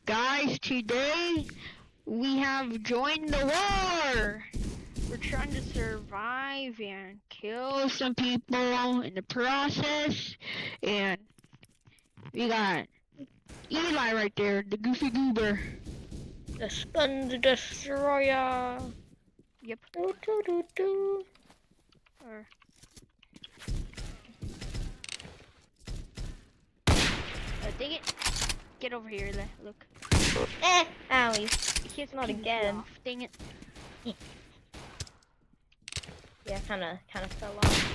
Guys, today we have joined the war. We're trying to survive and kill some people in the process. And we got Eli right there, the Goofy Goober. The Sponge Destroyer. Yep. Or... dang it. Get over here, look. Owie. He's Not again. Off. Dang it. Yeah, kinda fell off.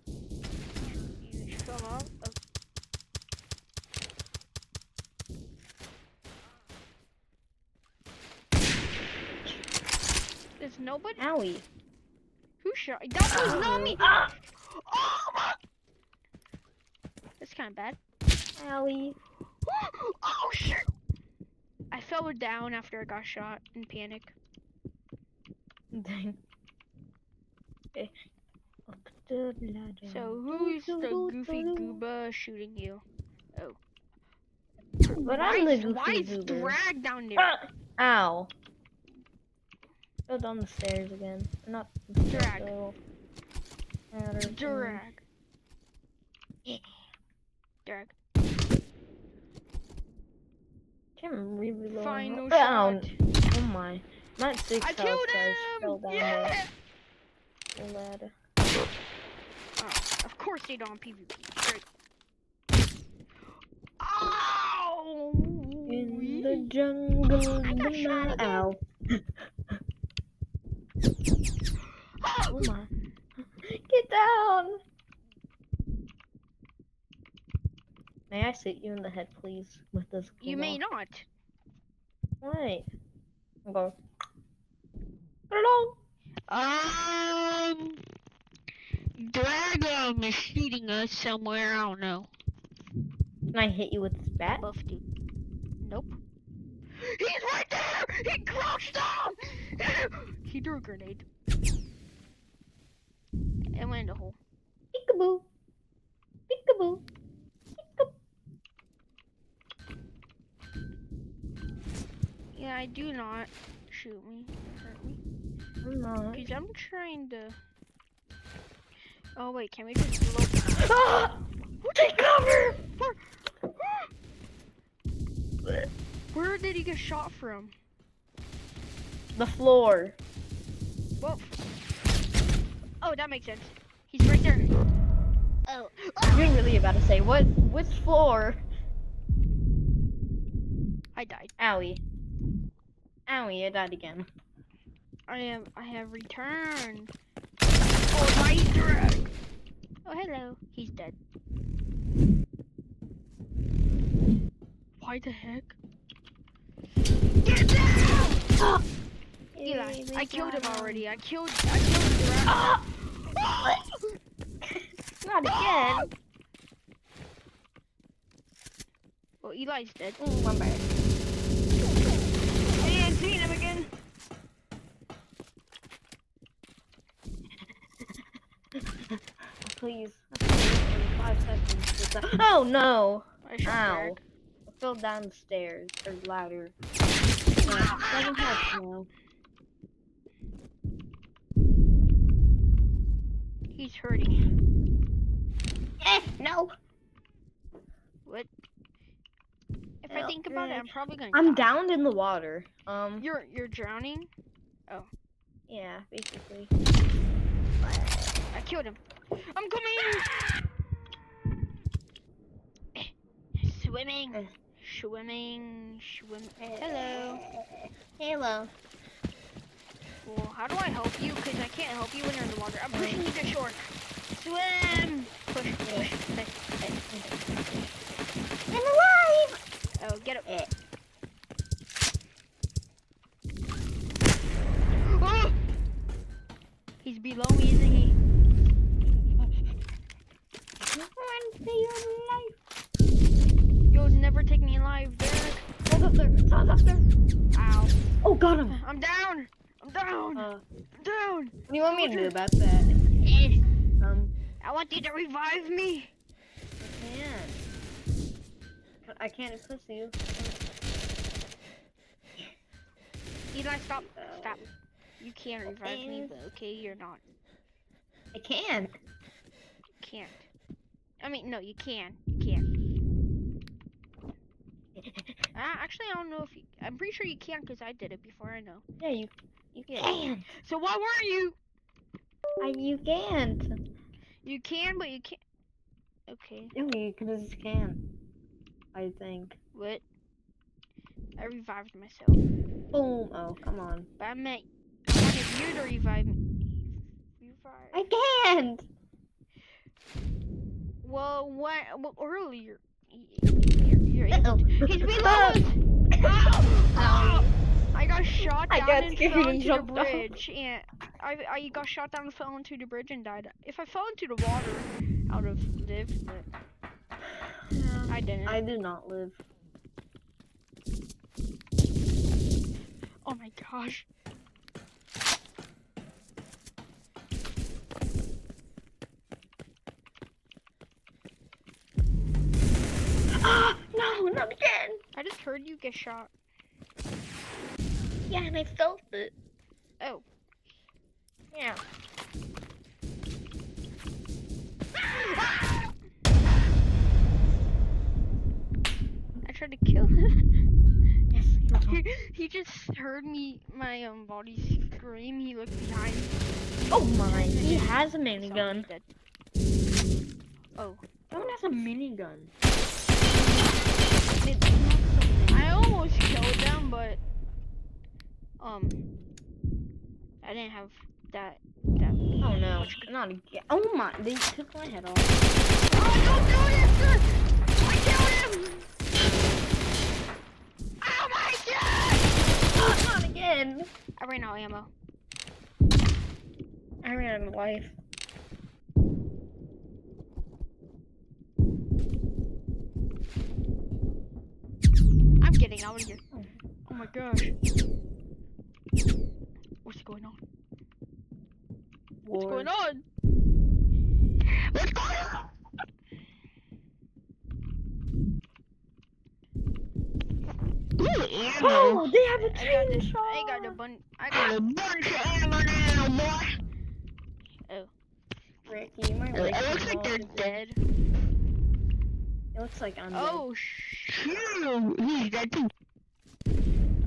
You fell off? Oh. There's nobody? Owie. Who shot? That was not me! Ah! Oh my! That's kind of bad. Owie. Oh shit! I fell down after I got shot in panic. Dang. Okay. Up the ladder. So who's the Goofy Gooba shooting you? Oh. But I'm the Why Goofy is Goober. Drag down there? Ow. Go down the stairs again. Not the Drag. Drag. Drag. I'm really low. Final Down. shot. Oh my. I'm at 6 I health, killed guys. Fell him! down Yeah! the ladder. Oh, of course they don't PvP. Great. Ow! In the jungle. I got shot again. Ow. Oh! Oh my. Get down! May I sit you in the head, please, with this glove? You may not. Wait. I'll go. Hello? Dragon is shooting us somewhere, I don't know. Can I hit you with this bat? Buff dude. Nope. He's right there! He crouched down! He threw a grenade. It went in the hole. Peekaboo. Peekaboo. Yeah, I do not shoot me. Hurt me. I'm not. Because I'm trying to... Oh wait, can we just blow... Ah! Take cover! Where did he get shot from? The floor. Whoa. Oh, that makes sense. He's right there. Oh. You're really about to say, which floor? I died. Owie. Owie, I died again. I have returned. Oh, my drag. Oh, hello. He's dead. Why the heck? Get down! Eli, I killed him already. I killed the drag. Not again. Well, Eli's dead. My bad. And seen him again. Please. 5 seconds. Oh no! I shot Ow. drag. I fell down the stairs. Or ladder. 7 health now. He's hurting. No! What? If I think about it, I'm probably gonna I'm die. downed in the water. You're drowning? Yeah, basically. I killed him. I'm coming! Swimming. Swimming. Hello. Hello. Well, how do I help you? Because I can't help you when you're in the water. I'm pushing you to shore. Swim! Push. I'm alive! Oh, get up. Oh! He's below me, isn't he? You'll never take me alive, Derek. Someone's up there. Ow. Oh, got him. I'm down. I'm down. What Down. do you want me to do about that? Eh. I want you to revive me. I can. I can't push you. Eli, stop. Stop. You can revive me, but okay, you're not. I can't. You can't. I mean, no, you can. You can. Actually, I don't know if you... I'm pretty sure you can because I did it before, I know. Yeah, you Yeah. can't. So why weren't you? You can't. You can, but you can't. Okay. No, you just can't. I think. What? I revived myself. Boom. Oh, come on. But I wanted you to revive me. Revive. I can't. Well, earlier. You're able to. He's reloaded! Ow! Ow! I got shot I down got and scared fell and into the jumped off. bridge. And I got shot down and fell into the bridge and died. If I fell into the water, I would have lived, but I didn't. I did not live. Oh my gosh. Ah, no, not again. I just heard you get shot. Yeah, and I felt it. Oh. Yeah. I tried to kill him. Yes. He just heard me, my body scream. He looked behind me. Oh my! He has a Saw me minigun. dead. Oh. Someone has a minigun. I almost killed them, but I didn't have that. Oh no! Not again. Oh my! They took my head off. Oh, don't do this! I killed him! Oh my god! Oh, not again! I ran out of ammo. I ran out of life. I'm getting out of here. Oh my gosh. What's going on? What's going on? What's going on? Oh, they have a chainsaw! I got a bunch of ammo now, boy. Oh. Ricky, you might It looks like they're dead. It looks like I'm dead. Oh, shoot. He's dead too.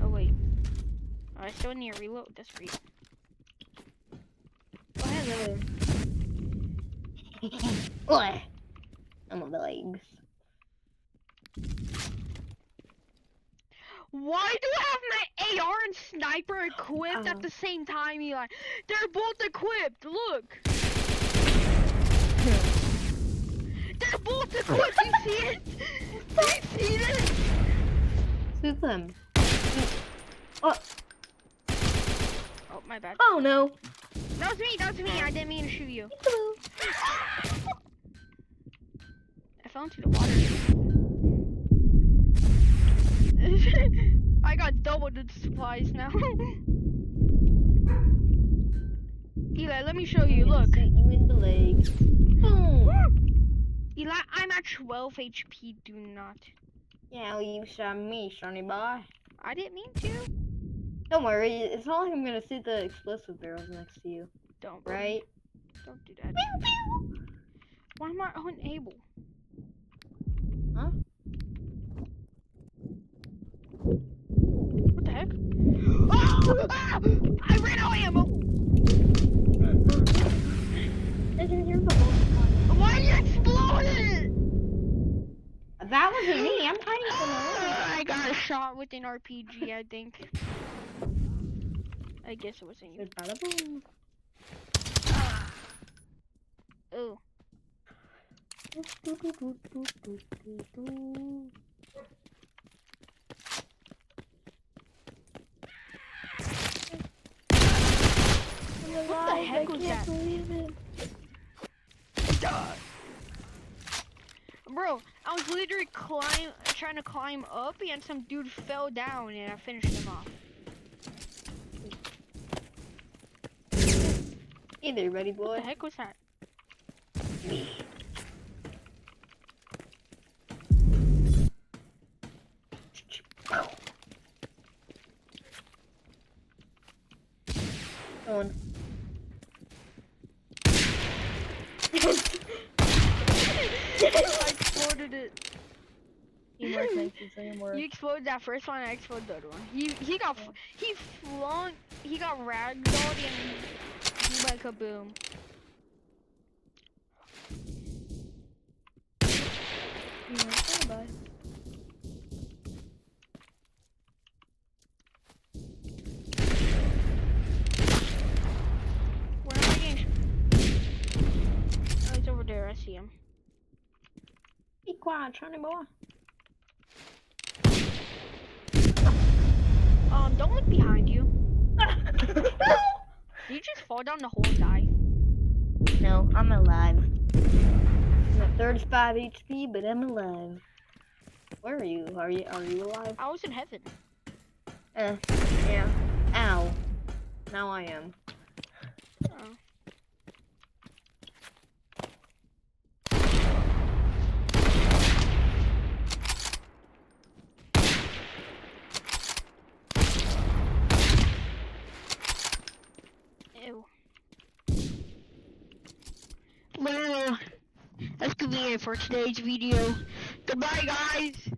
Oh, wait. Oh, I still need to reload. That's great. Oh, hello. Oi. I'm on the legs. Why do I have my AR and sniper equipped at the same time, Eli? They're both equipped. Look. They're both equipped. You see it? Do you see this? Shoot them. Oh. Oh, my bad. Oh no. That was me. That was me. I didn't mean to shoot you. I fell into the water. I got double the supplies now. Eli, let me show you. Look. Shoot you in the leg. Boom. Eli, I'm at 12 HP. Do not. Yeah, well, you shot me, Sonny boy. I didn't mean to. Don't worry, it's not like I'm gonna shoot the explosive barrels next to you, Don't. right? Don't do that. Why am I unable? Huh? What the heck? Oh! Ah! I ran out of ammo. I can hear the whole time. Why you exploded? That wasn't me. I'm hiding from the I got shot with an RPG, I think. I guess it wasn't you. Bada boom. Oh. What the heck was that? Bro, I was literally trying to climb up, and some dude fell down, and I finished him off. Hey there, buddy boy. What the heck was that? On. I exploded it. Teamwork makes the dream work. You exploded that first one, I exploded the other one. He got he flung, he got ragdolled and he went kaboom. Teamwork, bye. Where am I getting? Oh, he's over there. I see him. Be quiet, Johnny boy. Don't look behind you. Did you just fall down the hole and die? No, I'm alive. I'm at 35 HP, but I'm alive. Where are you? Are you alive? I was in heaven. Yeah. Ow. Now I am. Oh. Ew. Well, that's gonna be it for today's video. Goodbye, guys.